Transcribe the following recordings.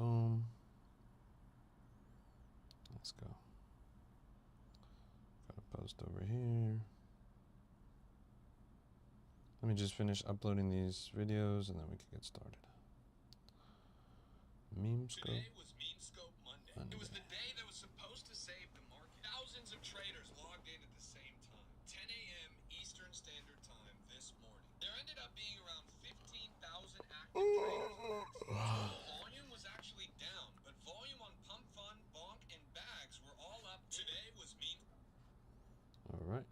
boom. Let's go. Got a post over here. Let me just finish uploading these videos and then we can get started. Meme scope. Today was Meme Scope Monday. It was the day that was supposed to save the market. Thousands of traders logged in at the same time. 10 a.m. Eastern Standard Time this morning. There ended up being around 15,000 active traders. Total volume was actually down, but volume on Pump Fund, Bonk, and Bags were all up. Today was Meme. All right.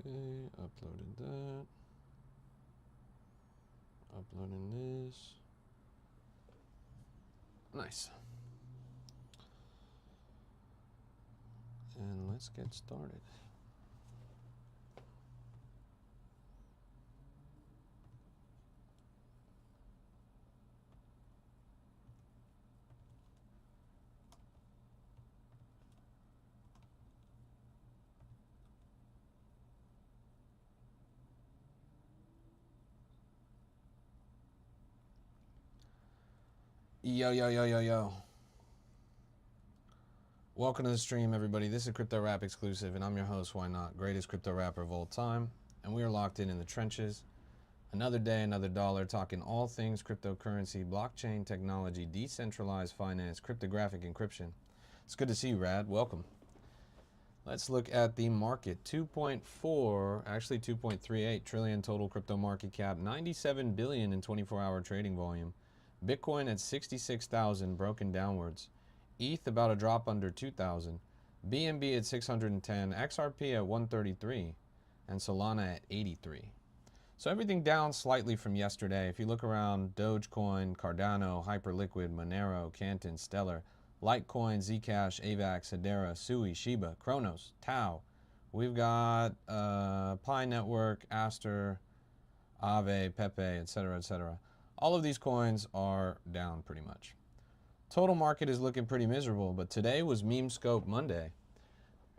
Okay, uploaded that. Uploading this. Nice. And let's get started. Yo, yo, yo, yo, yo. Welcome to the stream, everybody. This is Crypto Rap exclusive, and I'm your host, Why Not? Greatest crypto rapper of all time. And we are locked in the trenches. Another day, another dollar, talking all things cryptocurrency, blockchain technology, decentralized finance, cryptographic encryption. It's good to see you, Rad. Welcome. Let's look at the market. 2.38 trillion total crypto market cap, 97 billion in 24-hour trading volume. Bitcoin at 66,000, broken downwards. ETH about a drop under 2,000. BNB at 610, XRP at 133, and Solana at 83. So everything down slightly from yesterday. If you look around, Dogecoin, Cardano, Hyperliquid, Monero, Canton, Stellar, Litecoin, Zcash, AVAX, Hedera, Sui, Shiba, Kronos, Tau. We've got Pi Network, Aster, Aave, Pepe, etc., etc. All of these coins are down pretty much. Total market is looking pretty miserable, but today was Meme Scope Monday.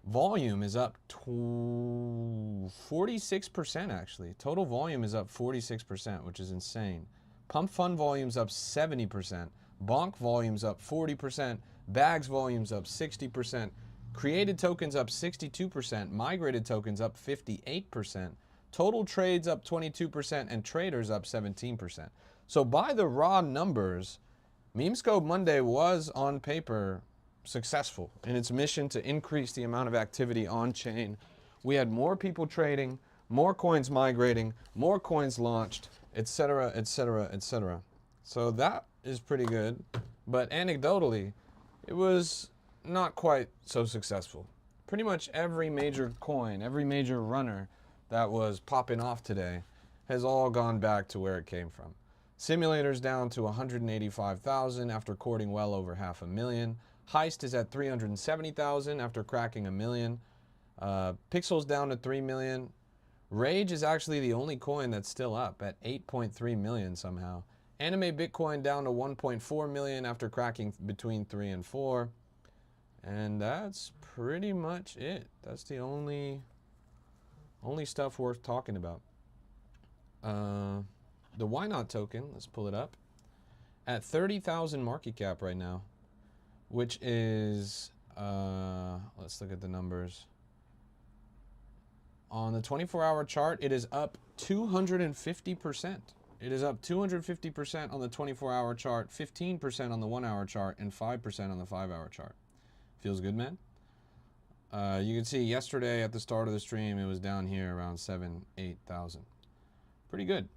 Volume is up 46% actually. Total volume is up 46%, which is insane. Pump Fund volume's up 70%. Bonk volume's up 40%. Bags volume's up 60%. Created tokens up 62%. Migrated tokens up 58%. Total trades up 22%, and traders up 17%. So by the raw numbers, Meme Scope Monday was on paper successful in its mission to increase the amount of activity on chain. We had more people trading, more coins migrating, more coins launched, etc., etc., etc. So that is pretty good. But anecdotally, it was not quite so successful. Pretty much every major coin, every major runner that was popping off today has all gone back to where it came from. Simulators down to 185,000 after courting well over 500,000. Heist is at 370,000 after cracking 1 million. Pixels down to 3 million. Rage is actually the only coin that's still up at 8.3 million somehow. Anime Bitcoin down to 1.4 million after cracking between 3 and 4. And that's pretty much it. That's the only stuff worth talking about. The Why Not token, let's pull it up, at 30,000 market cap right now, which is, let's look at the numbers. On the 24-hour chart, it is up 250%. It is up 250% on the 24-hour chart, 15% on the 1-hour chart, and 5% on the 5-hour chart. Feels good, man? You can see yesterday at the start of the stream, it was down here around 8,000. Pretty good.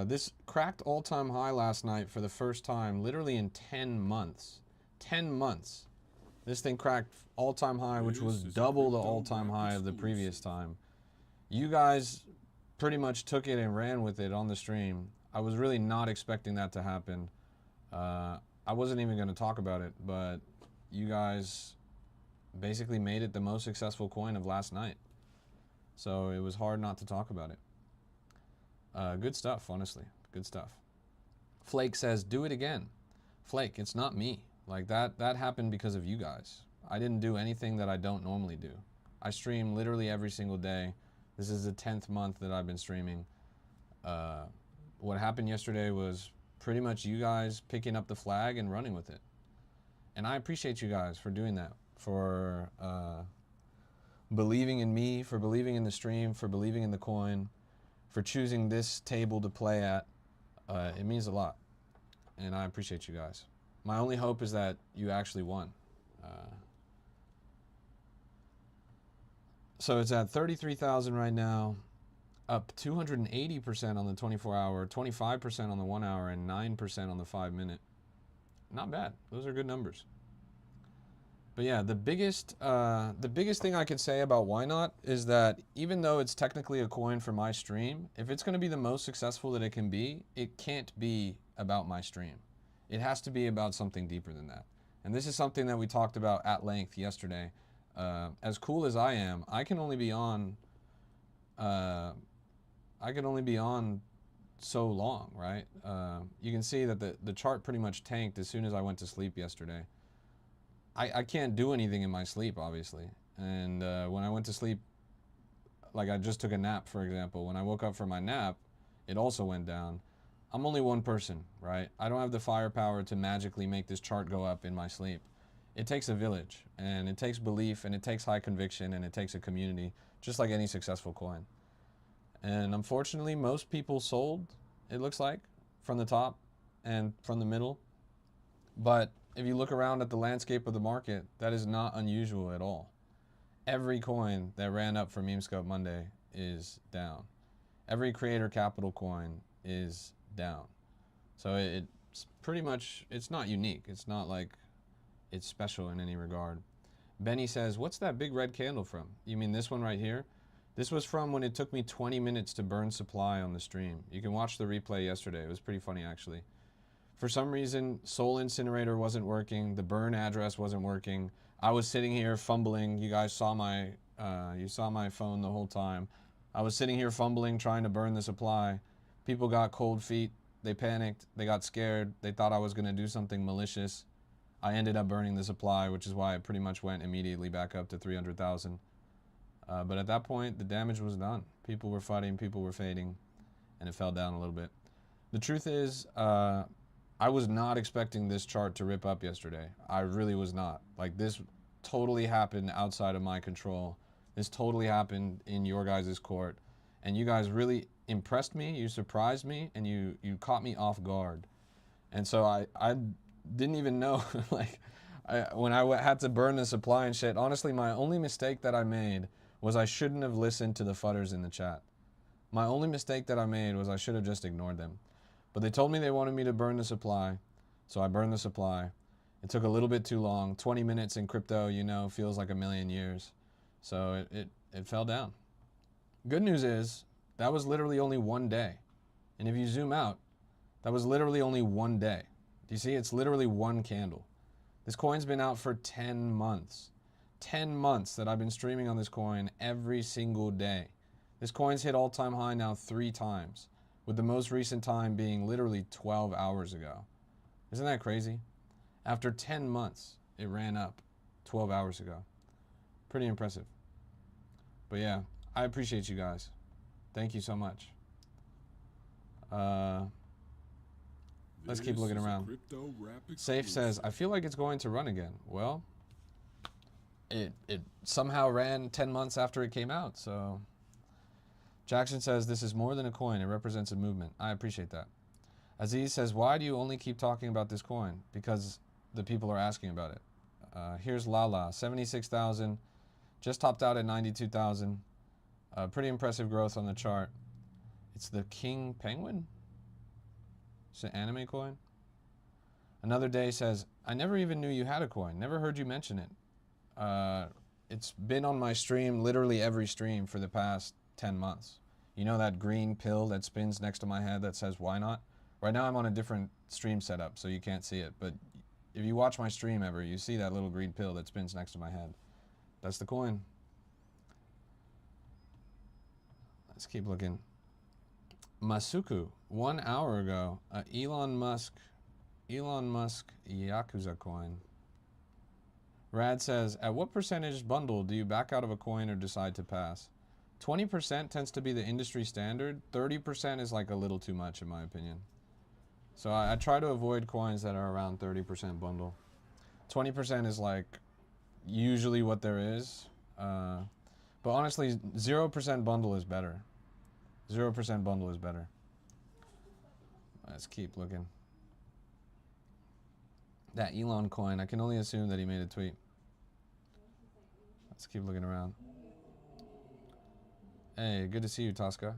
This cracked all-time high last night for the first time, literally in 10 months. 10 months. This thing cracked all-time high, which was double the all-time high of the previous time. You guys pretty much took it and ran with it on the stream. I was really not expecting that to happen. I wasn't even going to talk about it, but you guys basically made it the most successful coin of last night. So it was hard not to talk about it. Good stuff, honestly. Good stuff. Flake says, do it again. Flake, it's not me. Like that happened because of you guys. I didn't do anything that I don't normally do. I stream literally every single day. This is the 10th month that I've been streaming. What happened yesterday was pretty much you guys picking up the flag and running with it. And I appreciate you guys for doing that, for believing in me, for believing in the stream, for believing in the coin, for choosing this table to play at. It means a lot, and I appreciate you guys. My only hope is that you actually won. So it's at 33,000 right now, up 280% on the 24-hour, 25% on the 1 hour, and 9% on the 5 minute. Not bad. Those are good numbers. But yeah, the biggest thing I could say about Ynot is that even though it's technically a coin for my stream, if it's going to be the most successful that it can be, it can't be about my stream. It has to be about something deeper than that. And this is something that we talked about at length yesterday. As cool as I am, I can only be on so long, right? You can see that the chart pretty much tanked as soon as I went to sleep yesterday. I can't do anything in my sleep, obviously. And when I went to sleep, like I just took a nap, for example. When I woke up from my nap, it also went down. I'm only one person, right? I don't have the firepower to magically make this chart go up in my sleep. It takes a village, and it takes belief, and it takes high conviction, and it takes a community, just like any successful coin. And unfortunately, most people sold, it looks like, from the top and from the middle. But if you look around at the landscape of the market, that is not unusual at all. Every coin that ran up for MemeScope Monday is down. Every creator capital coin is down. So it's pretty much, it's not unique. It's not like it's special in any regard. Benny says, what's that big red candle from? You mean this one right here? This was from when it took me 20 minutes to burn supply on the stream. You can watch the replay yesterday. It was pretty funny, actually. For some reason, Soul Incinerator wasn't working. The burn address wasn't working. I was sitting here fumbling. You guys saw my phone the whole time. I was sitting here fumbling, trying to burn the supply. People got cold feet. They panicked. They got scared. They thought I was going to do something malicious. I ended up burning the supply, which is why it pretty much went immediately back up to 300,000. But at that point, the damage was done. People were fighting, people were fading, and it fell down a little bit. The truth is, I was not expecting this chart to rip up yesterday. I really was not. Like, this totally happened outside of my control. This totally happened in your guys' court. And you guys really impressed me, you surprised me, and you caught me off guard. And so I didn't even know, like, when I had to burn the supply and shit, honestly, my only mistake that I made was I shouldn't have listened to the fudders in the chat. My only mistake that I made was I should have just ignored them. But they told me they wanted me to burn the supply, so I burned the supply. It took a little bit too long. 20 minutes in crypto, you know, feels like a million years. So it fell down. Good news is, that was literally only one day. And if you zoom out, that was literally only one day. Do you see? It's literally one candle. This coin's been out for 10 months. 10 months that I've been streaming on this coin every single day. This coin's hit all-time high now 3 times, with the most recent time being literally 12 hours ago. Isn't that crazy? After 10 months, it ran up 12 hours ago. Pretty impressive. But yeah, I appreciate you guys. Thank you so much. Let's keep looking around. Safe says, I feel like it's going to run again. Well, it somehow ran 10 months after it came out, so. Jackson says, this is more than a coin. It represents a movement. I appreciate that. Aziz says, why do you only keep talking about this coin? Because the people are asking about it. Here's Lala, 76,000. Just topped out at 92,000. Pretty impressive growth on the chart. It's the King Penguin? It's an anime coin. Another Day says, I never even knew you had a coin. Never heard you mention it. It's been on my stream, literally every stream for the past 10 months. You know that green pill that spins next to my head that says why not? Right now I'm on a different stream setup, so you can't see it. But if you watch my stream ever, you see that little green pill that spins next to my head. That's the coin. Let's keep looking. Masuku, 1 hour ago, Elon Musk Yakuza coin. Rad says, at what percentage bundle do you back out of a coin or decide to pass? 20% tends to be the industry standard. 30% is like a little too much in my opinion. So I try to avoid coins that are around 30% bundle. 20% is like usually what there is. But honestly, 0% bundle is better. 0% bundle is better. Let's keep looking. That Elon coin, I can only assume that he made a tweet. Let's keep looking around. Hey, good to see you, Tosca.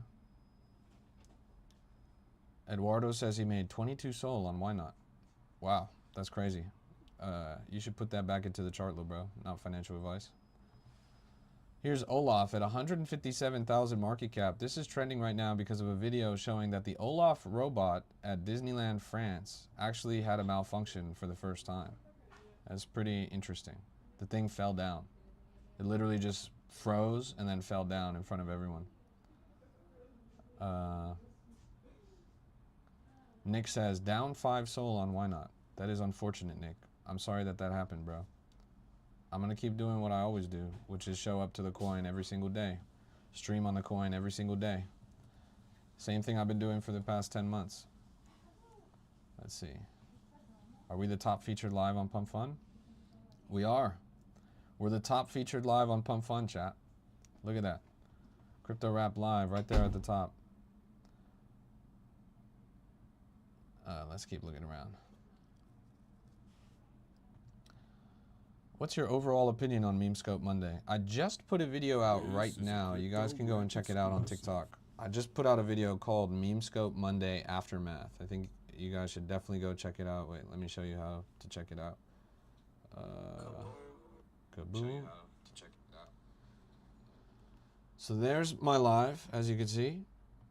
Eduardo says he made 22 Sol on Why Not. Wow, that's crazy. You should put that back into the chart, little bro. Not financial advice. Here's Olaf at 157,000 market cap. This is trending right now because of a video showing that the Olaf robot at Disneyland France actually had a malfunction for the first time. That's pretty interesting. The thing fell down. It literally just froze and then fell down in front of everyone. Nick says, down 5 Sol on Why Not. That is unfortunate, Nick. I'm sorry that that happened, bro. I'm going to keep doing what I always do, which is show up to the coin every single day. Stream on the coin every single day. Same thing I've been doing for the past 10 months. Let's see. Are we the top featured live on Pump Fun? We are. We're the top featured live on Pump Fun, chat. Look at that. Crypto Rap Live right there at the top. Let's keep looking around. What's your overall opinion on Memescope Monday? I just put a video out right now. You guys can go and check it out on TikTok. I just put out a video called Memescope Monday Aftermath. I think you guys should definitely go check it out. Wait, let me show you how to check it out. Kaboom. So there's my live, as you can see.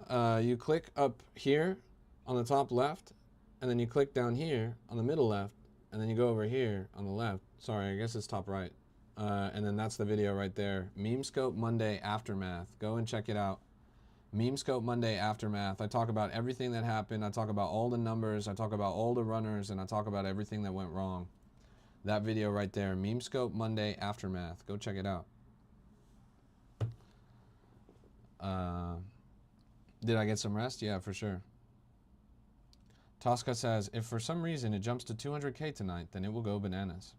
You click up here on the top left, and then you click down here on the middle left, and then you go over here on the left. Sorry, I guess it's top right. And then that's the video right there. Memescope Monday Aftermath. Go and check it out. Memescope Monday Aftermath. I talk about everything that happened. I talk about all the numbers. I talk about all the runners, and I talk about everything that went wrong. That video right there. Memescope Monday Aftermath. Go check it out. Did I get some rest? Yeah, for sure. Tosca says, if for some reason it jumps to 200K tonight, then it will go bananas.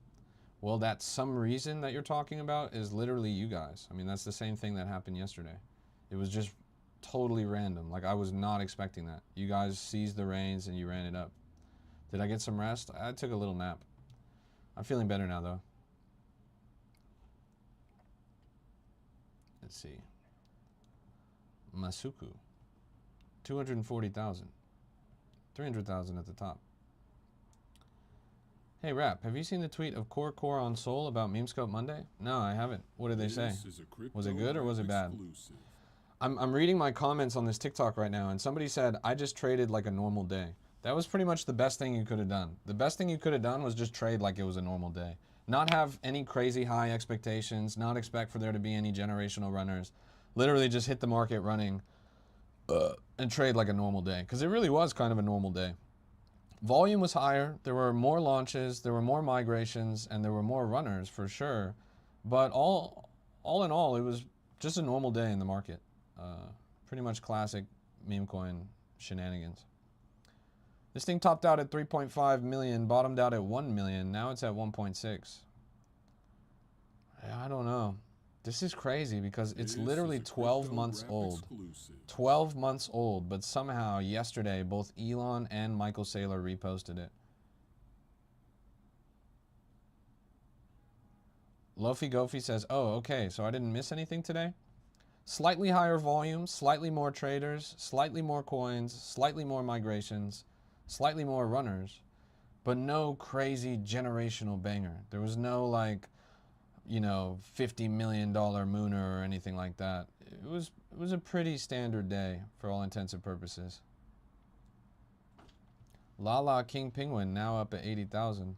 Well, that some reason that you're talking about is literally you guys. I mean, that's the same thing that happened yesterday. It was just totally random. Like, I was not expecting that. You guys seized the reins and you ran it up. Did I get some rest? I took a little nap. I'm feeling better now, though. Let's see. Masuku. 240,000. 300,000 at the top. Hey, Rap, have you seen the tweet of Core on Sol about Memescope Monday? No, I haven't. What did they say? Was it good or was it bad? I'm reading my comments on this TikTok right now, and somebody said, I just traded like a normal day. That was pretty much the best thing you could have done. The best thing you could have done was just trade like it was a normal day. Not have any crazy high expectations, not expect for there to be any generational runners. Literally just hit the market running and trade like a normal day. Because it really was kind of a normal day. Volume was higher, there were more launches, there were more migrations, and there were more runners for sure. But all in all, it was just a normal day in the market. Pretty much classic meme coin shenanigans. This thing topped out at 3.5 million, bottomed out at 1 million. Now it's at 1.6. I don't know. This is crazy because it's literally 12 months old. 12 months old, but somehow yesterday both Elon and Michael Saylor reposted it. Lofi Gofi says, oh, okay, so I didn't miss anything today? Slightly higher volume, slightly more traders, slightly more coins, slightly more migrations, slightly more runners, but no crazy generational banger. There was no like, you know, $50 million mooner or anything like that. it was a pretty standard day for all intents and purposes. Lala King Penguin now up at 80,000.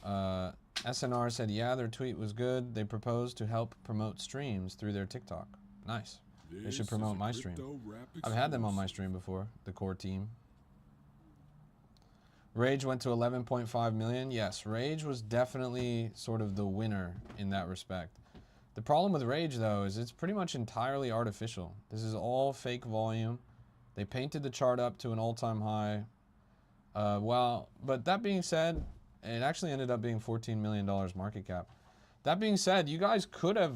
SNR said, yeah, their tweet was good. They proposed to help promote streams through their TikTok. Nice. They should promote my stream. I've had them on my stream before, the core team. Rage went to 11.5 million. Yes, Rage was definitely sort of the winner in that respect. The problem with Rage, though, is it's pretty much entirely artificial. This is all fake volume. They painted the chart up to an all-time high. But that being said, it actually ended up being $14 million market cap. That being said, you guys could have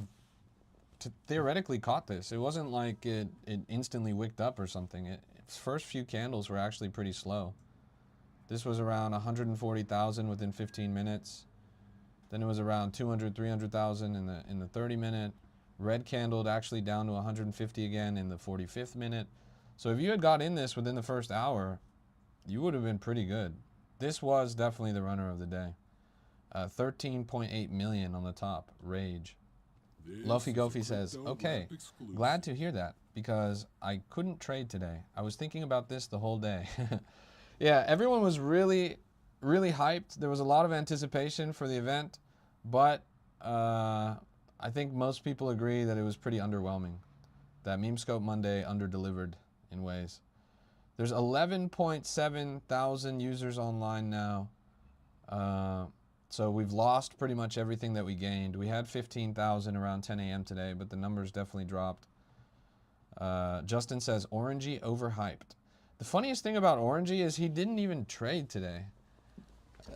theoretically caught this. It wasn't like it instantly wicked up or something. Its first few candles were actually pretty slow. This was around 140,000 within 15 minutes. Then it was around 200, 300,000 in the 30 minute. Red candled actually down to 150 again in the 45th minute. So if you had got in this within the first hour, you would have been pretty good. This was definitely the runner of the day. 13.8 million on the top. Rage. Luffy Goofy says, okay, glad to hear that because I couldn't trade today. I was thinking about this the whole day. Yeah, everyone was really, really hyped. There was a lot of anticipation for the event, but I think most people agree that it was pretty underwhelming. That Memescope Monday under-delivered in ways. There's 11.7 thousand users online now. So we've lost pretty much everything that we gained. We had 15,000 around 10 a.m. today, but the numbers definitely dropped. Justin says, Orangey overhyped. The funniest thing about Orangey is he didn't even trade today.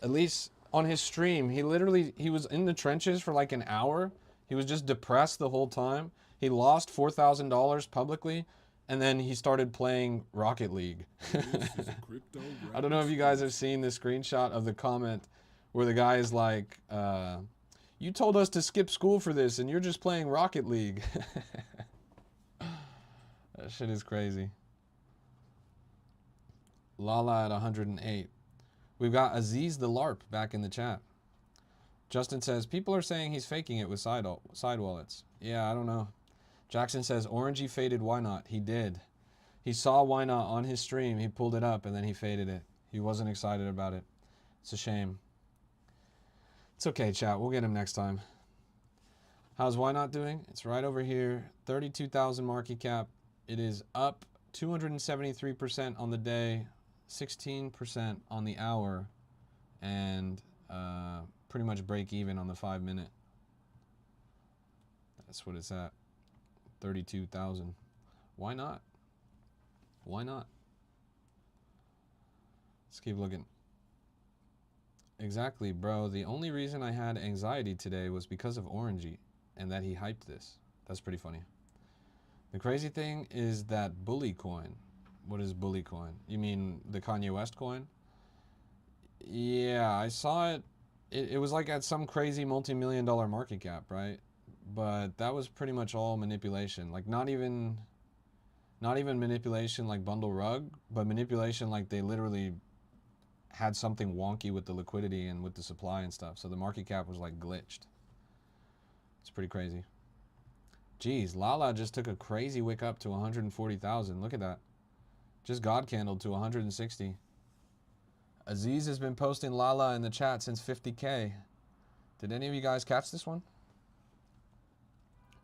At least on his stream, he was in the trenches for like an hour. He was just depressed the whole time. He lost $4,000 publicly, and then he started playing Rocket League. I don't know if you guys have seen the screenshot of the comment where the guy is like, you told us to skip school for this, and you're just playing Rocket League. That shit is crazy. Lala at 108. We've got Aziz the LARP back in the chat. Justin says, people are saying he's faking it with side wallets. Yeah, I don't know. Jackson says, Orangey faded Why Not. He did. He saw Why Not on his stream. He pulled it up and then he faded it. He wasn't excited about it. It's a shame. It's okay, chat. We'll get him next time. How's Why Not doing? It's right over here. 32,000 market cap. It is up 273% on the day, 16% on the hour, and pretty much break even on the 5 minute. That's what it's at. 32,000. Why not? Why not? Let's keep looking. Exactly, bro. The only reason I had anxiety today was because of Orangey and that he hyped this. That's pretty funny. The crazy thing is that Bully coin. What is Bully coin? You mean the Kanye West coin? Yeah, I saw it. It was like at some crazy multi-million-dollar market cap, right? But that was pretty much all manipulation. Like not even manipulation like bundle rug, but manipulation like they literally had something wonky with the liquidity and with the supply and stuff. So the market cap was like glitched. It's pretty crazy. Geez, Lala just took a crazy wick up to 140,000. Look at that. Just God candled to 160. Aziz has been posting Lala in the chat since 50K. Did any of you guys catch this one?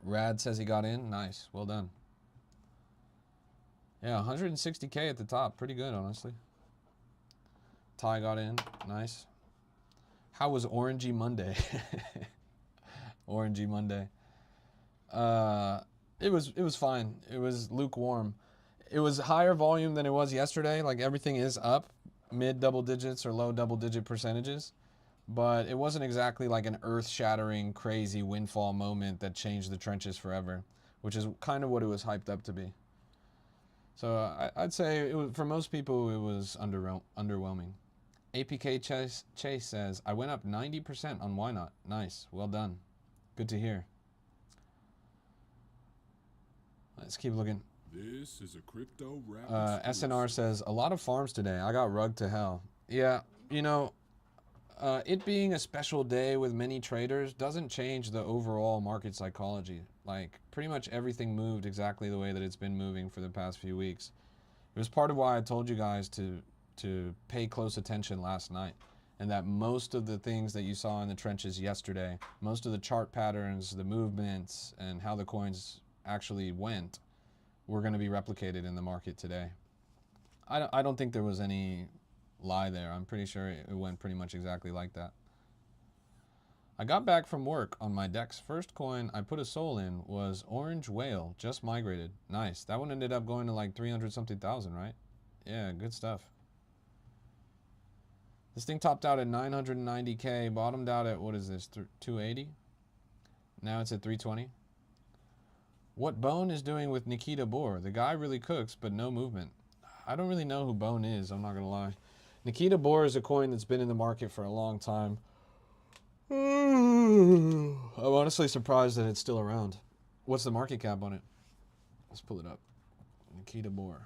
Rad says he got in. Nice. Well done. Yeah, 160K at the top. Pretty good, honestly. Ty got in. Nice. How was Orangey Monday? Orangey Monday. It was fine. It was lukewarm. It was higher volume than it was yesterday. Like everything is up, mid double digits or low double digit percentages. But it wasn't exactly like an earth-shattering, crazy windfall moment that changed the trenches forever, which is kind of what it was hyped up to be. So I'd say for most people, it was underwhelming. APK Chase says, I went up 90% on Why Not. Nice. Well done. Good to hear. Let's keep looking. This is a crypto rap. SNR says, a lot of farms today. I got rugged to hell. Yeah, you know, It being a special day with many traders doesn't change the overall market psychology. Like, pretty much everything moved exactly the way that it's been moving for the past few weeks. It was part of why I told you guys to pay close attention last night, and that most of the things that you saw in the trenches yesterday, most of the chart patterns, the movements, and how the coins actually went, were going to be replicated in the market today. I don't think there was any lie there. I'm pretty sure it went pretty much exactly like that. I got back from work on my DEX. First coin I put a soul in was Orange Whale, just migrated. Nice. That one ended up going to like 300 something thousand, right? Yeah, good stuff. This thing topped out at 990K, bottomed out at, what is this, 280? Now it's at 320. What Bone is doing with Nikita Bohr. The guy really cooks, but no movement. I don't really know who Bone is, I'm not going to lie. Nikita Bohr is a coin that's been in the market for a long time. I'm honestly surprised that it's still around. What's the market cap on it? Let's pull it up. Nikita Bohr.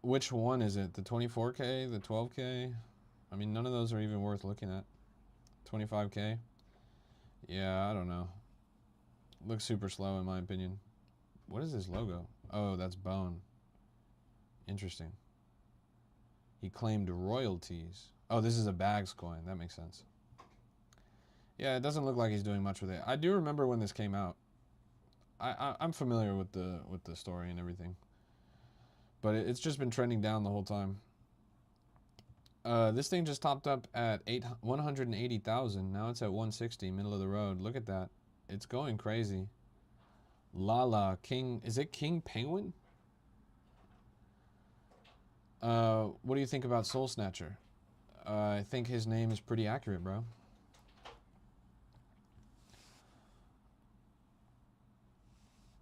Which one is it? The 24K? The 12K? I mean, none of those are even worth looking at. 25K? Yeah, I don't know. Looks super slow in my opinion. What is this logo? Oh, that's Bone. Interesting. He claimed royalties. Oh, this is a bags coin. That makes sense. Yeah, it doesn't look like he's doing much with it. I do remember when this came out. I'm familiar with the story and everything. But it's just been trending down the whole time. This thing just topped up at 180,000. Now it's at 160, middle of the road. Look at that. It's going crazy. Lala, King. Is it King Penguin? What do you think about Soul Snatcher? I think his name is pretty accurate, bro.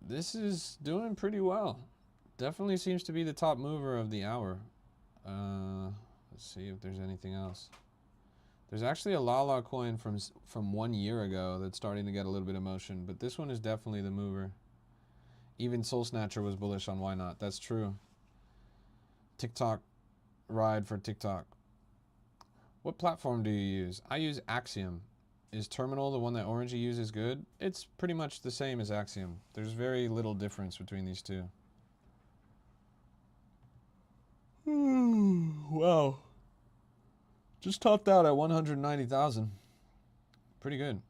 This is doing pretty well. Definitely seems to be the top mover of the hour. Let's see if there's anything else. There's actually a Lala coin from 1 year ago that's starting to get a little bit of motion, but this one is definitely the mover. Even Soul Snatcher was bullish on Ynot. That's true. TikTok ride for TikTok. What platform do you use? I use Axiom. Is Terminal the one that Orangey uses good? It's pretty much the same as Axiom. There's very little difference between these two. Wow. Just topped out at 190,000. Pretty good.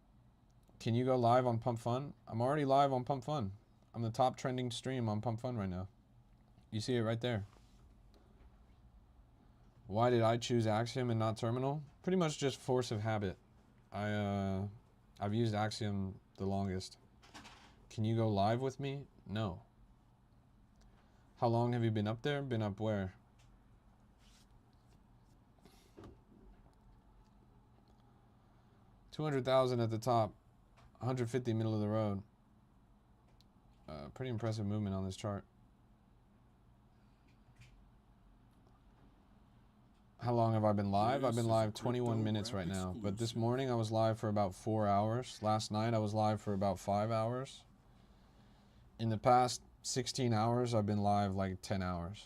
Can you go live on Pump Fun? I'm already live on Pump Fun. I'm the top trending stream on Pump Fun right now. You see it right there. Why did I choose Axiom and not Terminal? Pretty much just force of habit. I've used Axiom the longest. Can you go live with me? No. How long have you been up there? Been up where? $200,000 at the top, 150 middle of the road. Pretty impressive movement on this chart. How long have I been live? I've been live 21 minutes right now. But this morning I was live for about 4 hours. Last night I was live for about 5 hours. In the past 16 hours, I've been live like 10 hours.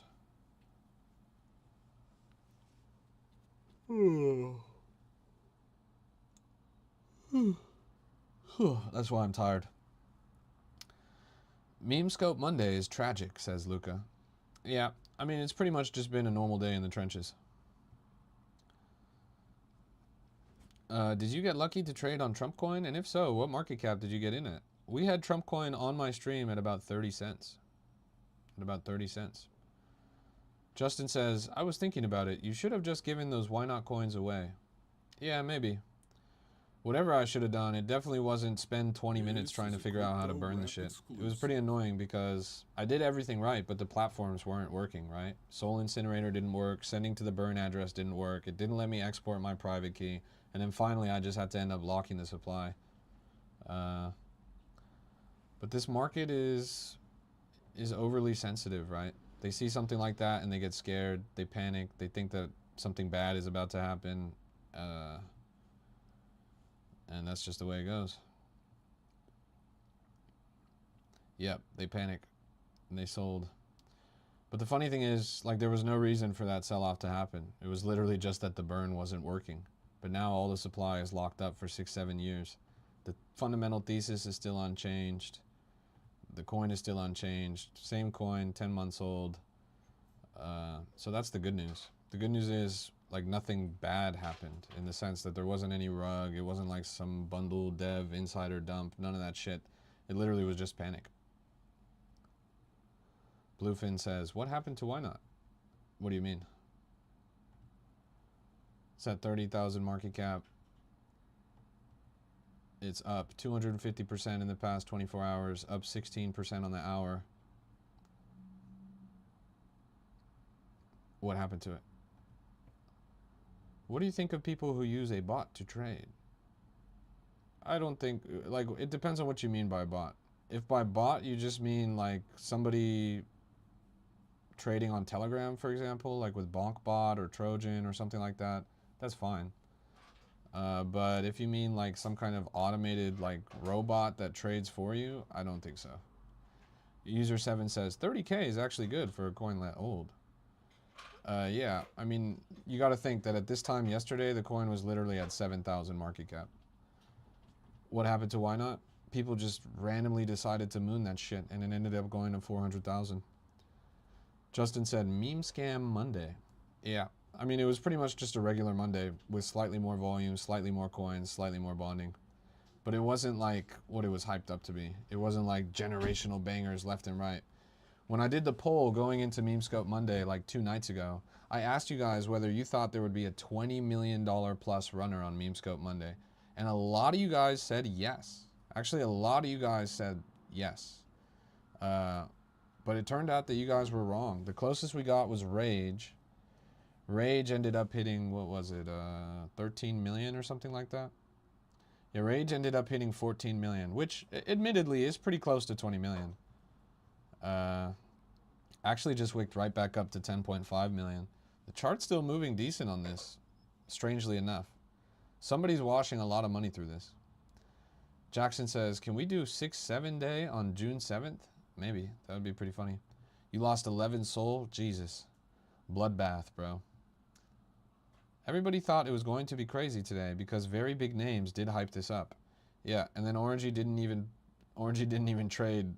That's why I'm tired. Meme Scope Monday is tragic, says Luca. Yeah, I mean, it's pretty much just been a normal day in the trenches. Did you get lucky to trade on Trump coin? And if so, what market cap did you get in at? We had Trump coin on my stream at about 30 cents. At about 30 cents. Justin says, I was thinking about it. You should have just given those why not coins away. Yeah, maybe. Whatever I should have done, it definitely wasn't spend 20 minutes trying to figure out how to burn the shit. It was pretty annoying because I did everything right, but the platforms weren't working, right? Soul Incinerator didn't work. Sending to the burn address didn't work. It didn't let me export my private key. And then finally, I just had to end up locking the supply. But this market is overly sensitive, right? They see something like that and they get scared. They panic. They think that something bad is about to happen. And that's just the way it goes. Yep, they panic and they sold. But the funny thing is, like, there was no reason for that sell-off to happen. It was literally just that the burn wasn't working. But now all the supply is locked up for 6-7 years. The fundamental thesis is still unchanged. The coin is still unchanged. Same coin, 10 months old. So that's the good news. The good news is, like, nothing bad happened in the sense that there wasn't any rug. It wasn't like some bundle dev insider dump. None of that shit. It literally was just panic. Bluefin says, what happened to Ynot? What do you mean? It's at 30,000 market cap. It's up 250% in the past 24 hours, up 16% on the hour. What happened to it? What do you think of people who use a bot to trade? I don't think, like, it depends on what you mean by bot. If by bot you just mean like somebody trading on Telegram, for example, like with BonkBot or Trojan or something like that, that's fine. But if you mean like some kind of automated like robot that trades for you, I don't think so. User 7 says 30K is actually good for a coin that old. Yeah, I mean, you got to think that at this time yesterday, the coin was literally at 7,000 market cap. What happened to Ynot? People just randomly decided to moon that shit, and it ended up going to 400,000. Justin said, meme scam Monday. Yeah, I mean, it was pretty much just a regular Monday with slightly more volume, slightly more coins, slightly more bonding. But it wasn't like what it was hyped up to be. It wasn't like generational bangers left and right. When I did the poll going into MemeScope Monday like 2 nights ago, I asked you guys whether you thought there would be a $20 million plus runner on MemeScope Monday. And a lot of you guys said yes. Actually, a lot of you guys said yes. But it turned out that you guys were wrong. The closest we got was Rage. Rage ended up hitting, what was it, 13 million or something like that? Yeah, Rage ended up hitting 14 million, which admittedly is pretty close to 20 million. Actually just wicked right back up to 10.5 million. The chart's still moving decent on this, strangely enough. Somebody's washing a lot of money through this. Jackson says, can we do 6-7 day on June 7th? Maybe. That would be pretty funny. You lost 11 soul? Jesus. Bloodbath, bro. Everybody thought it was going to be crazy today because very big names did hype this up. Yeah, and then Orangey didn't even trade.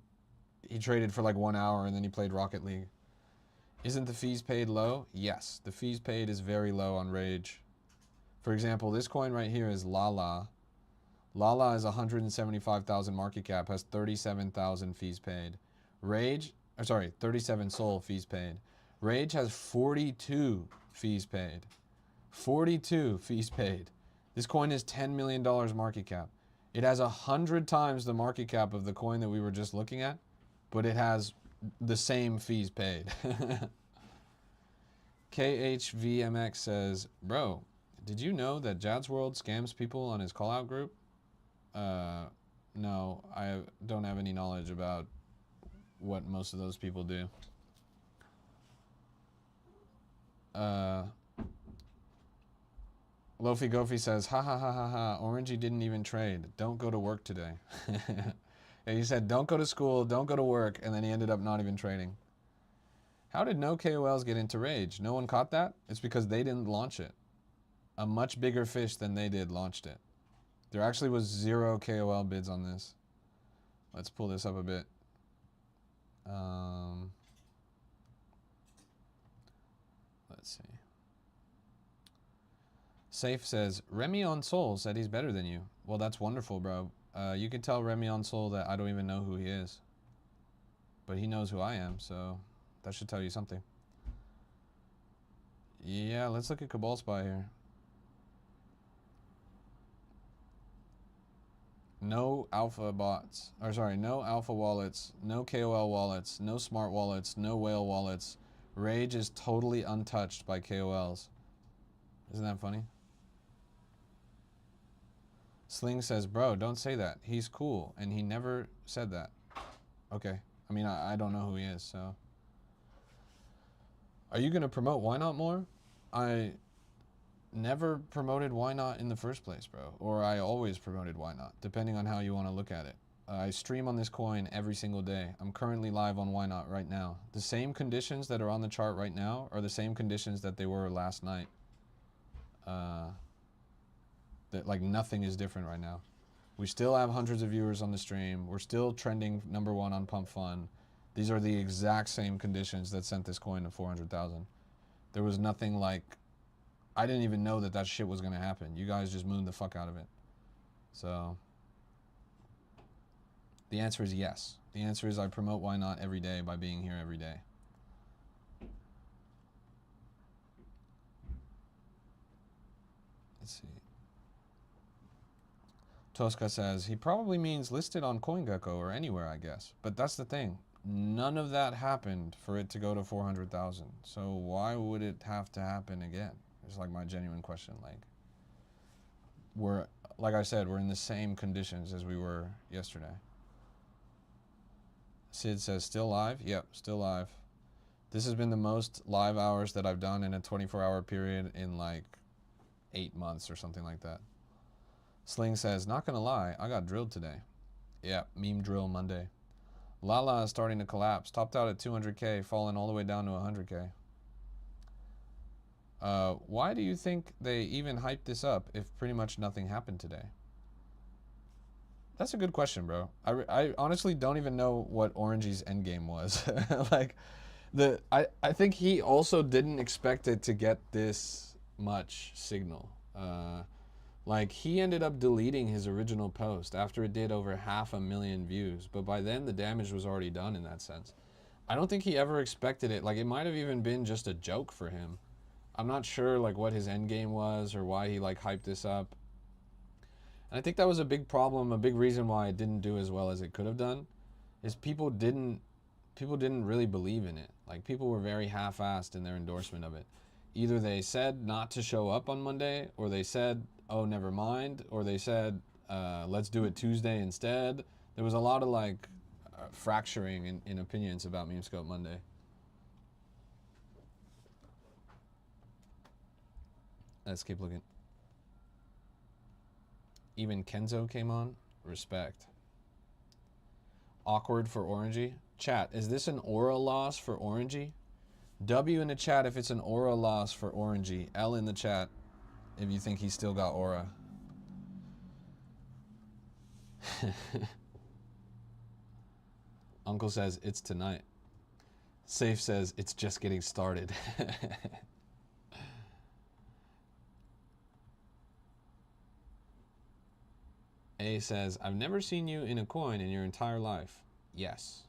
He traded for like 1 hour and then he played Rocket League. Isn't the fees paid low? Yes, the fees paid is very low on Rage. For example, this coin right here is Lala. Lala is 175,000 market cap, has 37,000 fees paid. Rage, 37 soul fees paid. Rage has 42 fees paid. 42 fees paid. This coin is $10 million market cap. It has 100 times the market cap of the coin that we were just looking at, but it has the same fees paid. KHVMX says, bro, did you know that Jad's World scams people on his call-out group? No, I don't have any knowledge about what most of those people do. Lofi Gofi says, ha ha ha ha ha, Orangey didn't even trade. Don't go to work today. And he said, don't go to school, don't go to work, and then he ended up not even trading. How did no KOLs get into Rage? No one caught that? It's because they didn't launch it. A much bigger fish than they did launched it. There actually was 0 KOL bids on this. Let's pull this up a bit. Let's see. Safe says, Remy on Soul said he's better than you. Well, that's wonderful, bro. You can tell Remy on Soul that I don't even know who he is. But he knows who I am, so that should tell you something. Yeah, let's look at Cabal Spy here. No alpha bots, or sorry, no alpha wallets, no KOL wallets, no smart wallets, no whale wallets. Rage is totally untouched by KOLs. Isn't that funny? Sling says, bro, don't say that. He's cool, and he never said that. Okay. I mean, I don't know who he is, so. Are you going to promote Ynot more? I never promoted Ynot in the first place, bro. Or I always promoted Ynot, depending on how you want to look at it. I stream on this coin every single day. I'm currently live on Ynot right now. The same conditions that are on the chart right now are the same conditions that they were last night. That like nothing is different right now. We still have hundreds of viewers on the stream. We're still trending #1 on Pump Fun. These are the exact same conditions that sent this coin to 400,000. There was nothing like, I didn't even know that that shit was going to happen. You guys just mooned the fuck out of it. So the answer is yes. The answer is I promote Why Not every day by being here every day. Let's see. Tosca says, he probably means listed on CoinGecko or anywhere, I guess. But that's the thing. None of that happened for it to go to 400,000. So why would it have to happen again? It's like my genuine question. Like I said, we're in the same conditions as we were yesterday. Sid says, still live? Yep, still live. This has been the most live hours that I've done in a 24-hour period in like 8 months or something like that. Sling says, not gonna lie, I got drilled today. Yeah, meme drill Monday. Lala is starting to collapse. Topped out at 200K, fallen all the way down to 100K. Why do you think they even hyped this up if pretty much nothing happened today? That's a good question, bro. I honestly don't even know what Orangey's endgame was. I think he also didn't expect it to get this much signal. Like, he ended up deleting his original post after it did over 500,000 views. But by then, the damage was already done in that sense. I don't think he ever expected it. Like, it might have even been just a joke for him. I'm not sure, like, what his end game was or why he, like, hyped this up. And I think that was a big problem, a big reason why it didn't do as well as it could have done, is people didn't really believe in it. Like, people were very half-assed in their endorsement of it. Either they said not to show up on Monday, or they said, oh, never mind, or they said, let's do it Tuesday instead. There was a lot of like fracturing in opinions about Memescope Monday. Let's keep looking. Even Kenzo came on. Respect. Awkward for Orangey. Chat, is this an aura loss for Orangey? W in the chat if it's an aura loss for Orangey. L in the chat if you think he's still got aura. Uncle says it's tonight. Safe says it's just getting started. A says, I've never seen you in a coin in your entire life. Yes.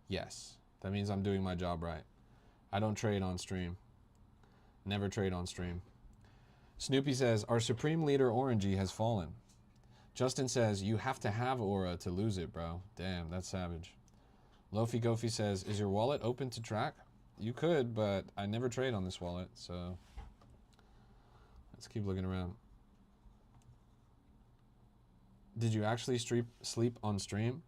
Yes. That means I'm doing my job right. I don't trade on stream. Never trade on stream. Snoopy says, our supreme leader Orangey has fallen. Justin says, you have to have aura to lose it, bro. Damn, that's savage. Lofi Gofi says, is your wallet open to track? You could, but I never trade on this wallet, so let's keep looking around. Did you actually sleep on stream?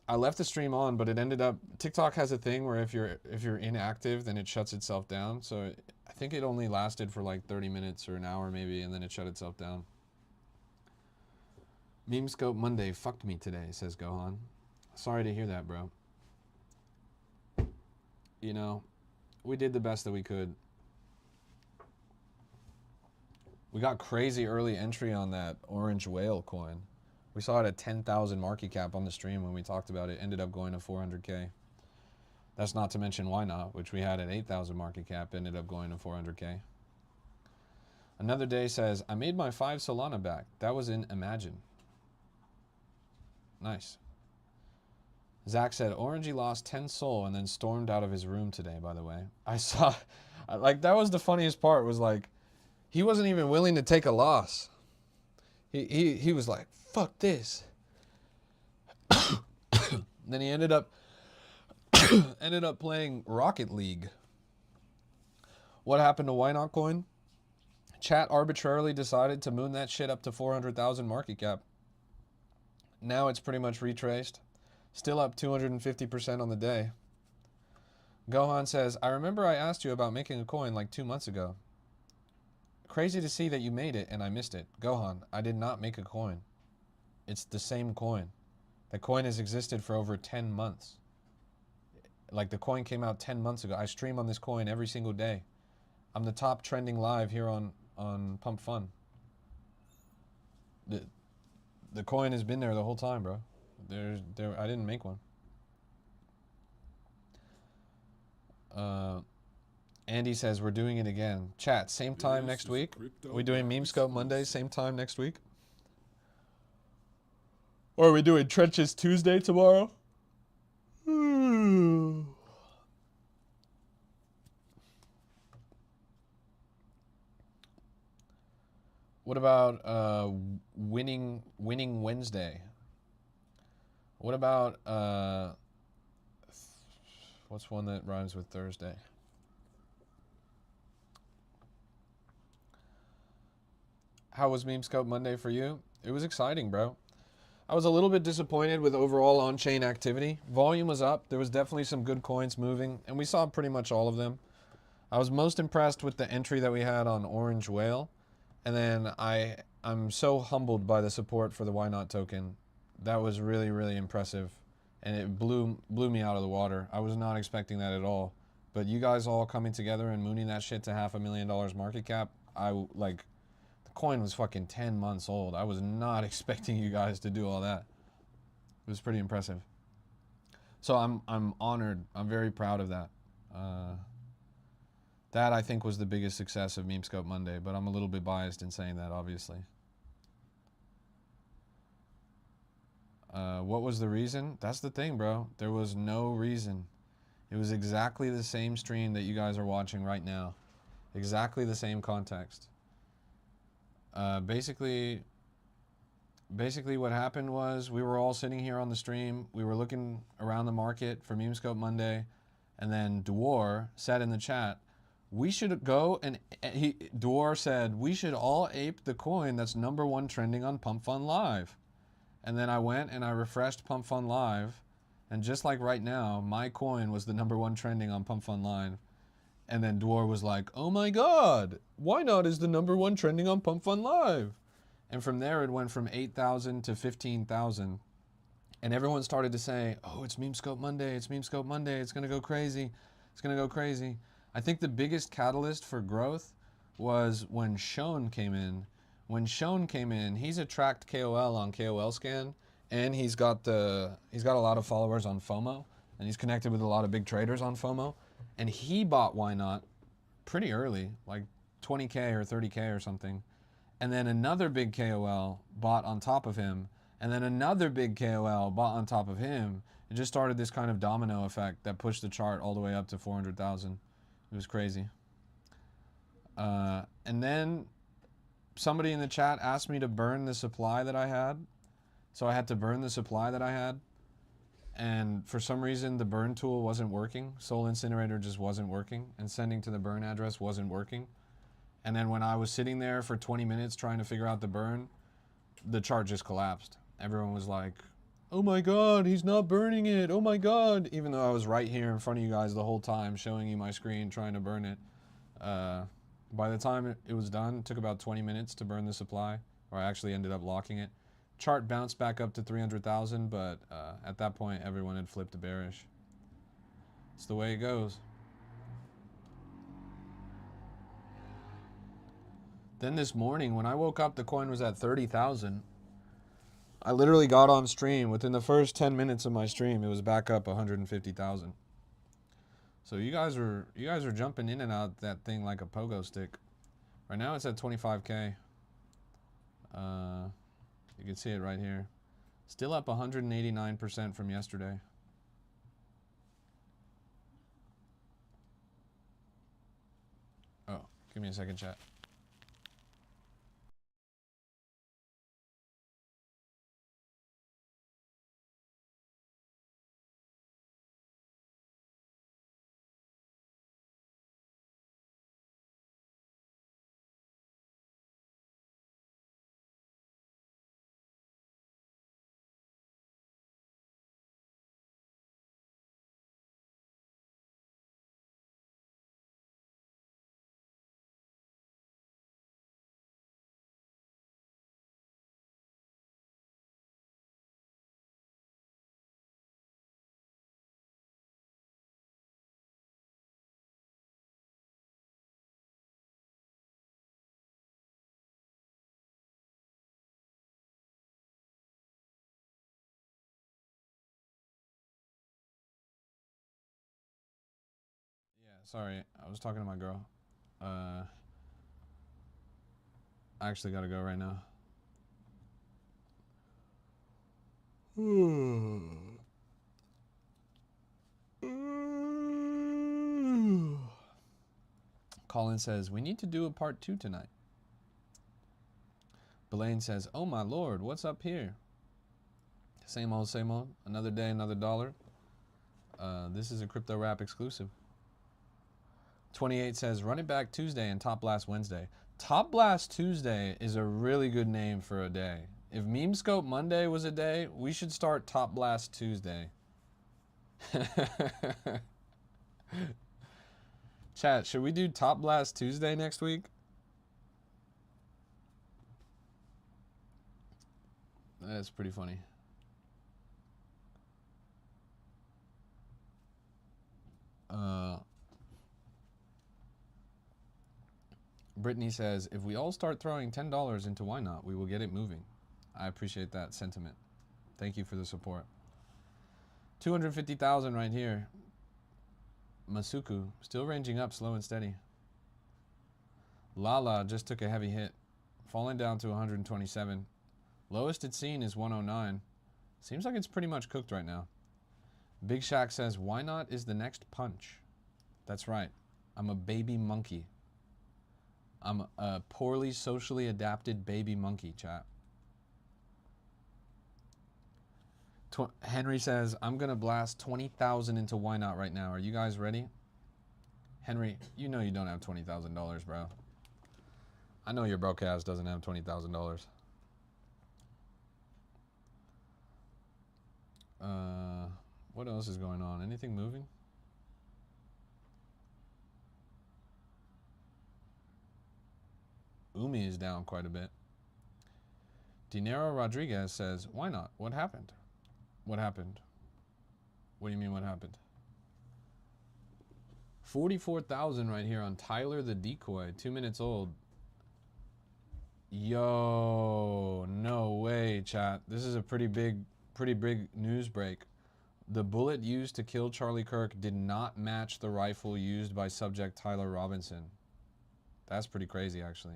I left the stream on, but it ended up, TikTok has a thing where if you're inactive, then it shuts itself down. So I think it only lasted for like 30 minutes or an hour maybe, and then it shut itself down. Memescope Monday fucked me today, says Gohan. Sorry to hear that, bro. You know, we did the best that we could. We got crazy early entry on that orange whale coin. We saw it at 10,000 market cap on the stream when we talked about it. Ended up going to 400K. That's not to mention Why Not, which we had at 8,000 market cap, ended up going to 400K. Another day says, I made my 5 Solana back. That was in Imagine. Nice. Zach said, Orangey lost 10 Sol and then stormed out of his room today, by the way. I saw, like, that was the funniest part, was like, he wasn't even willing to take a loss. He was like, fuck this. Then he ended up playing Rocket League. What happened to Why Not Coin? Chat arbitrarily decided to moon that shit up to 400,000 market cap. Now it's pretty much retraced. Still up 250% on the day. Gohan says, I remember I asked you about making a coin like 2 months ago. Crazy to see that you made it and I missed it. Gohan, I did not make a coin. It's the same coin. The coin has existed for over 10 months. Like, the coin came out 10 months ago. I stream on this coin every single day. I'm the top trending live here on Pump Fun. The coin has been there the whole time, bro. I didn't make one. Andy says we're doing it again. Chat, same time next week. We doing Meme Scope Monday, same time next week. Or are we doing Trenches Tuesday tomorrow? What about winning Wednesday? What about what's one that rhymes with Thursday? How was Meme Scope Monday for you? It was exciting, bro. I was a little bit disappointed with overall on-chain activity. Volume was up. There was definitely some good coins moving, and we saw pretty much all of them. I was most impressed with the entry that we had on Orange Whale, and then I'm so humbled by the support for the Ynot token. That was really, really impressive, and it blew me out of the water. I was not expecting that at all. But you guys all coming together and mooning that shit to $500,000 market cap, the coin was fucking 10 months old. I was not expecting you guys to do all that. It was pretty impressive. So I'm honored. I'm very proud of that. That, I think, was the biggest success of Meme Scope Monday, but I'm a little bit biased in saying that, obviously. What was the reason? That's the thing, bro. There was no reason. It was exactly the same stream that you guys are watching right now. Exactly the same context. Basically what happened was we were all sitting here on the stream. We were looking around the market for Meme Scope Monday, and then Dwar said in the chat, we should go and Dwar said we should all ape the coin that's #1 trending on Pump Fun Live. And then I went and I refreshed Pump Fun Live, and just like right now, my coin was the #1 trending on Pump Fun Live. And then Dwar was like, oh my god, Ynot is the #1 trending on Pump Fun Live. And from there it went from 8,000 to 15,000. And everyone started to say, oh, it's Meme Scope Monday, it's Meme Scope Monday, it's gonna go crazy, it's gonna go crazy. I think the biggest catalyst for growth was when Shone came in. When Shone came in, he's a tracked KOL on KOL Scan, and he's got a lot of followers on FOMO, and he's connected with a lot of big traders on FOMO. And he bought Ynot pretty early, like 20K or 30K or something. And then another big KOL bought on top of him. And then another big KOL bought on top of him. It just started this kind of domino effect that pushed the chart all the way up to 400,000. It was crazy. And then somebody in the chat asked me to burn the supply that I had. So I had to burn the supply that I had. And for some reason, the burn tool wasn't working. Soul Incinerator just wasn't working. And sending to the burn address wasn't working. And then when I was sitting there for 20 minutes trying to figure out the burn, the chart just collapsed. Everyone was like, oh my god, he's not burning it. Oh my god. Even though I was right here in front of you guys the whole time, showing you my screen, trying to burn it. By the time it was done, it took about 20 minutes to burn the supply, or I actually ended up locking it. Chart bounced back up to 300,000, but at that point, everyone had flipped bearish. It's the way it goes. Then this morning, when I woke up, the coin was at 30,000. I literally got on stream. Within the first 10 minutes of my stream, it was back up 150,000. So you guys are jumping in and out that thing like a pogo stick. Right now, it's at 25K. You can see it right here. Still up 189% from yesterday. Oh, give me a second, chat. Sorry, I was talking to my girl. I actually gotta go right now. Colin says, we need to do a part 2 tonight. Belaine says, oh my lord, what's up here? Same old, same old. Another day, another dollar. This is a Crypto Rap exclusive. 28 says, run it back Tuesday and Top Blast Wednesday. Top Blast Tuesday is a really good name for a day. If Meme Scope Monday was a day, we should start Top Blast Tuesday. Chat, should we do Top Blast Tuesday next week? That's pretty funny. Brittany says, if we all start throwing $10 into Ynot, we will get it moving. I appreciate that sentiment. Thank you for the support. 250,000 right here. Masuku, still ranging up slow and steady. Lala just took a heavy hit, falling down to 127. Lowest it's seen is 109. Seems like it's pretty much cooked right now. Big Shaq says, Ynot is the next punch. That's right. I'm a baby monkey. I'm a poorly socially adapted baby monkey, chat. Henry says, I'm going to blast 20,000 into Ynot right now. Are you guys ready? Henry, you know you don't have $20,000, bro. I know your broadcast doesn't have $20,000. What else is going on? Anything moving? Umi is down quite a bit. Dinero Rodriguez says, why not? What happened? What happened? What do you mean what happened? 44,000 right here on Tyler the Decoy, 2 minutes old. Yo, no way, chat. This is a pretty big news break. The bullet used to kill Charlie Kirk did not match the rifle used by subject Tyler Robinson. That's pretty crazy, actually.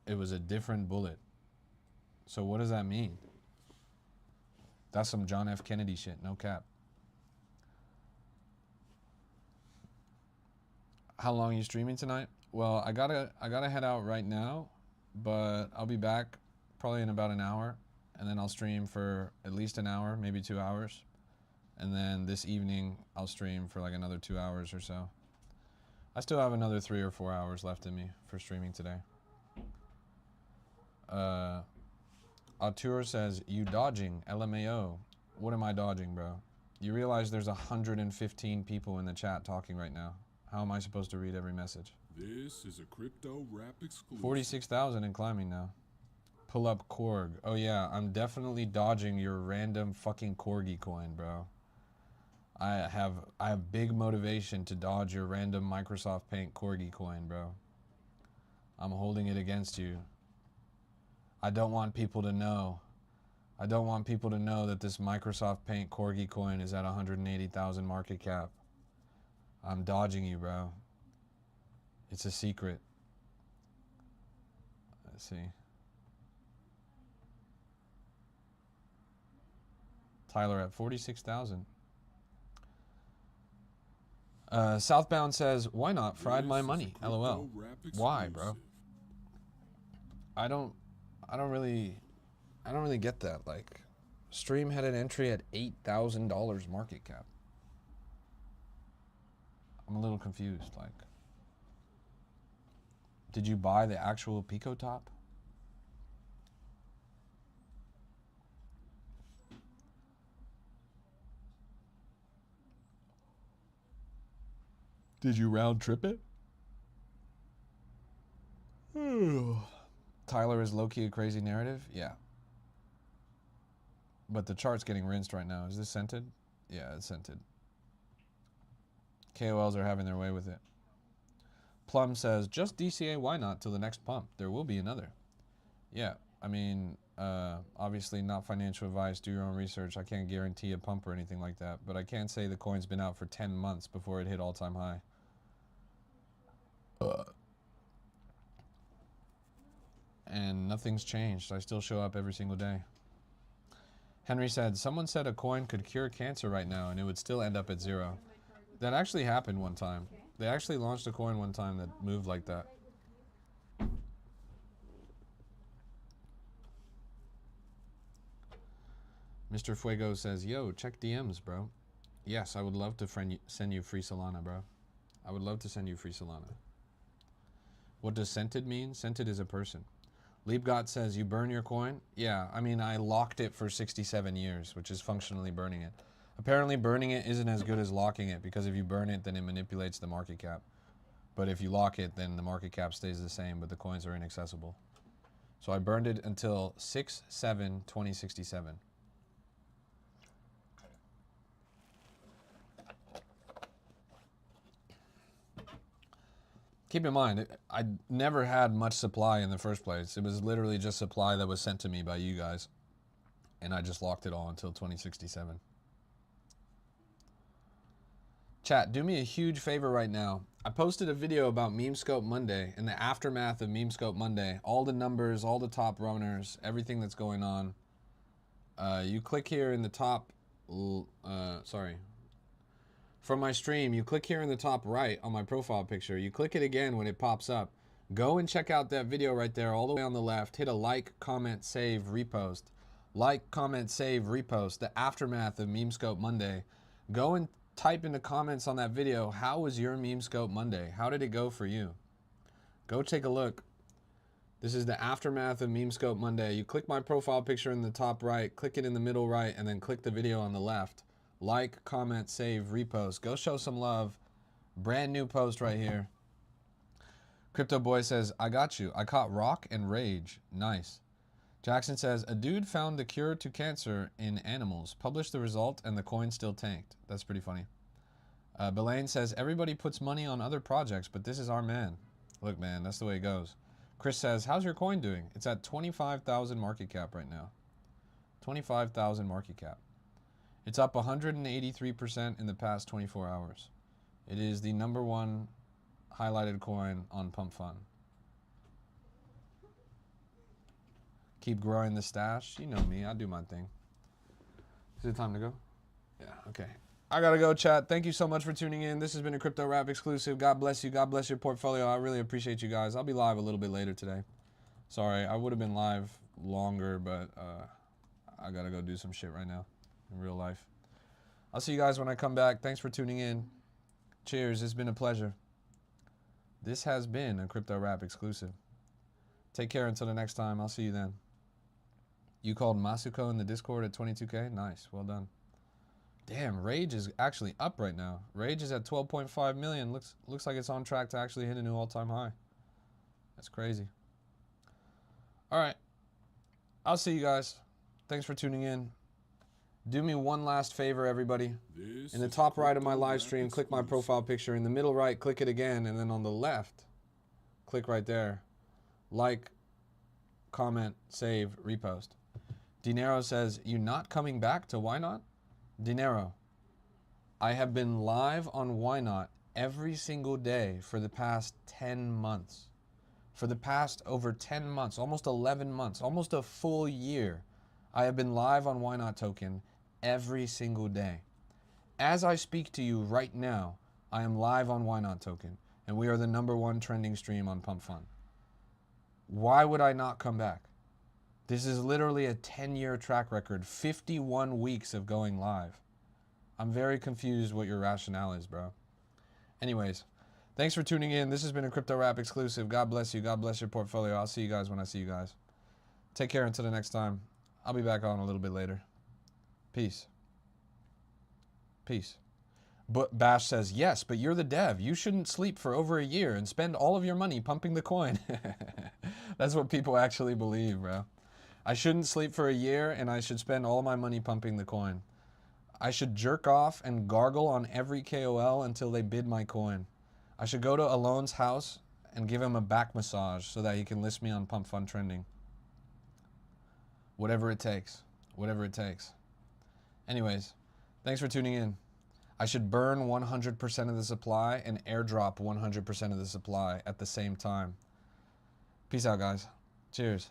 It was a different bullet. So what does that mean? That's some John F. Kennedy shit, no cap. How long are you streaming tonight? Well, I gotta head out right now, but I'll be back probably in about an hour, and then I'll stream for at least an hour, maybe 2 hours. And then this evening, I'll stream for like another 2 hours or so. I still have another 3 or 4 hours left in me for streaming today. Artur says, you dodging, LMAO. What am I dodging, bro? You realize there's 115 people in the chat talking right now. How am I supposed to read every message? This is a Crypto Rap exclusive. 46,000 and climbing now. Pull up Korg. Oh yeah, I'm definitely dodging your random fucking Corgi coin, bro. I have big motivation to dodge your random Microsoft Paint Corgi coin, bro. I'm holding it against you. I don't want people to know. I don't want people to know that this Microsoft Paint Corgi coin is at 180,000 market cap. I'm dodging you, bro. It's a secret. Let's see. Tyler at 46,000. Southbound says, why not? Fried my money. LOL. Why, bro? I don't really get that. Like, Stream had an entry at $8,000 market cap. I'm a little confused. Like, did you buy the actual Pico top? Did you round trip it? Tyler is low-key a crazy narrative? Yeah. But the chart's getting rinsed right now. Is this scented? Yeah, it's scented. KOLs are having their way with it. Plum says, just DCA, why not, till the next pump? There will be another. Yeah, I mean, Obviously not financial advice. Do your own research. I can't guarantee a pump or anything like that. But I can say the coin's been out for 10 months before it hit all-time high. And nothing's changed. I still show up every single day. Henry said, someone said a coin could cure cancer right now and it would still end up at 0. That actually happened one time. They actually launched a coin one time that moved like that. Mr. Fuego says, yo, check DMs, bro. Yes, I would love to send you free Solana, bro. I would love to send you free Solana. What does scented mean? Scented is a person. Liebgott says, you burn your coin? Yeah, I mean, I locked it for 67 years, which is functionally burning it. Apparently, burning it isn't as good as locking it, because if you burn it, then it manipulates the market cap. But if you lock it, then the market cap stays the same, but the coins are inaccessible. So I burned it until 6/7/2067. Keep in mind, I never had much supply in the first place. It was literally just supply that was sent to me by you guys. And I just locked it all until 2067. Chat, do me a huge favor right now. I posted a video about MemeScope Monday and the aftermath of MemeScope Monday. All the numbers, all the top runners, everything that's going on. You click here in the top, from my stream, you click here in the top right on my profile picture. You click it again when it pops up. Go and check out that video right there all the way on the left. Hit a like, comment, save, repost. Like, comment, save, repost. The aftermath of MemeScope Monday. Go and type in the comments on that video, how was your MemeScope Monday? How did it go for you? Go take a look. This is the aftermath of MemeScope Monday. You click my profile picture in the top right, click it in the middle right, and then click the video on the left. Like, comment, save, repost. Go show some love. Brand new post right here. Crypto Boy says, I got you. I caught Rock and Rage. Nice. Jackson says, a dude found the cure to cancer in animals. Published the result and the coin still tanked. That's pretty funny. Belaine says, everybody puts money on other projects, but this is our man. Look, man, that's the way it goes. Chris says, how's your coin doing? It's at 25,000 market cap right now. 25,000 market cap. It's up 183% in the past 24 hours. It is the #1 highlighted coin on Pump Fun. Keep growing the stash. You know me. I do my thing. Is it time to go? Yeah, okay. I gotta go, chat. Thank you so much for tuning in. This has been a Crypto Rap exclusive. God bless you. God bless your portfolio. I really appreciate you guys. I'll be live a little bit later today. Sorry, I would have been live longer, but I gotta go do some shit right now in real life. I'll see you guys when I come back. Thanks for tuning in. Cheers. It's been a pleasure. This has been a Crypto Rap exclusive. Take care until the next time. I'll see you then. You called Masuko in the Discord at 22K? Nice. Well done. Damn, Rage is actually up right now. Rage is at 12.5 million. Looks like it's on track to actually hit a new all-time high. That's crazy. All right. I'll see you guys. Thanks for tuning in. Do me one last favor, everybody. In the top right of my live stream, click my profile picture. In the middle right, click it again. And then on the left, click right there. Like, comment, save, repost. Dinero says, you not coming back to Ynot? Dinero, I have been live on Ynot every single day for the past 10 months. For the past over 10 months, almost 11 months, almost a full year, I have been live on Ynot token every single day. As I speak to you right now, I am live on Ynot token, and we are the #1 trending stream on Pump Fun. Why would I not come back? This is literally a 10-year track record, 51 weeks of going live. I'm very confused what your rationale is, bro. Anyways, thanks for tuning in. This has been a Crypto Rap exclusive. God bless you. God bless your portfolio. I'll see you guys when I see you guys. Take care until the next time. I'll be back on a little bit later. Peace. Peace. But Bash says, yes, but you're the dev. You shouldn't sleep for over a year and spend all of your money pumping the coin. That's what people actually believe, bro. I shouldn't sleep for a year and I should spend all my money pumping the coin. I should jerk off and gargle on every KOL until they bid my coin. I should go to Alone's house and give him a back massage so that he can list me on Pump Fun Trending. Whatever it takes. Whatever it takes. Anyways, thanks for tuning in. I should burn 100% of the supply and airdrop 100% of the supply at the same time. Peace out, guys. Cheers.